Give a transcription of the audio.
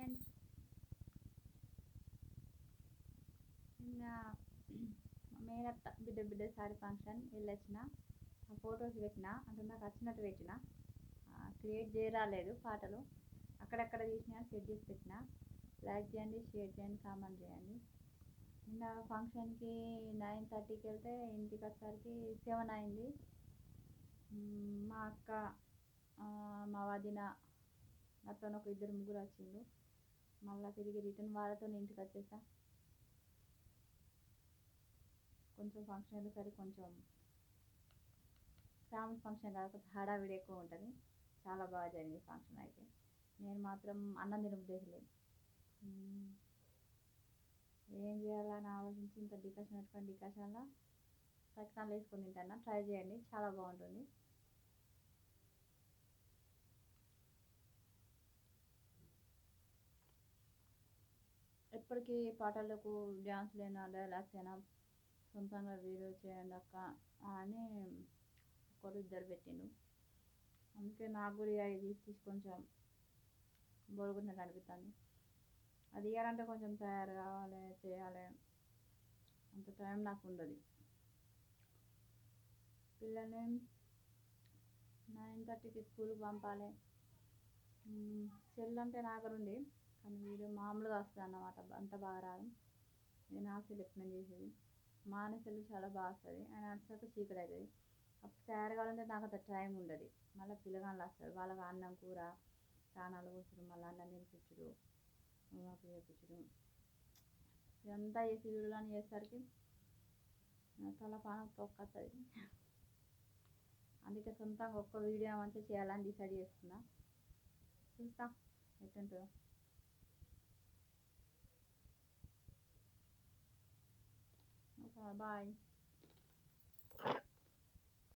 Friends, నిన్న మేనత్త బిడ్డ సారీ ఫంక్షన్ వెళ్ళొచ్చిన. ఫొటోస్ పెట్టిన, అంటే నాకు వచ్చినట్టు పెట్టిన, క్రియేట్ చేయరాలేదు పాటలు. అక్కడక్కడ తీసిన సెట్ చేసి పెట్టిన. లైక్ చేయండి, షేర్ చేయండి, కామెంట్ చేయండి. నిన్న ఫంక్షన్కి 9:30కి వెళ్తే ఇంటికి వచ్చేసరికి 7 అయింది. మా అక్క, మా వదిన, నాతో ఒక ఇద్దరు ముగ్గురు వచ్చిండు. మళ్ళీ తిరిగి రిటర్న్ వాళ్ళతో ఇంటికి వచ్చేసా. కొంచెం ఫంక్షన్ వెళ్ళేసరికి కొంచెం ఫ్యామిలీ ఫంక్షన్ కాకపోతే హడావిడి ఎక్కువ ఉంటుంది. చాలా బాగా జరిగింది ఫంక్షన్ అయితే. నేను మాత్రం అన్నం తినబుద్ధి. ఏం చేయాలని ఆలోచించి ఇంత డికాషన్ పెట్టుకొని డికాషన్లో సకినాలు వేసుకొని తింటాను. ట్రై చేయండి, చాలా బాగుంటుంది. ఎప్పటికీ పాటలకు డ్యాన్స్లు అయినా డైలాగ్స్ అయినా సొంతంగా వీడియో చేయండి అక్క అని ఒకరు ఇద్దరు పెట్టిండు. అందుకే నాకు కూడా ఇది తీసి కొంచెం బోరుగున్నట్టు అనిపిస్తుంది. అది ఇవ్వాలంటే కొంచెం తయారు కావాలి, చేయాలి, అంత టైం నాకు ఉండదు. పిల్లల్ని 9:30కి స్కూల్కి పంపాలి. సెల్ అంటే నా దగ్గర ఉంది, కానీ వీడియో మామూలుగా వస్తుంది అన్నమాట, అంత బాగా రాదు. ఇది నా సెల్ ఎక్స్ప్లెయిన్ చేసేది. మా అన్న సెల్ చాలా బాగా వస్తుంది. ఆయన వచ్చాక చీకటి అవుతుంది. అప్పుడు తయారు కావాలంటే నాకు అంత టైం ఉండదు. మళ్ళీ పిల్లగాళ్ళు వస్తారు, వాళ్ళకి అన్నం కూర స్నానాలు కూర్చుడు, మళ్ళీ అన్నం తినిపించుడు, మాకు చేయించుడు, ఇదంతా చేసి వీడియోలని చేసేసరికి తల పానం తొక్కతుంది. అందుకే సొంతంగా ఒక్క వీడియో మంచిగా చేయాలని డిసైడ్ చేసుకున్నా. చూస్తా ఎట్టుంటుందో. Okay, bye.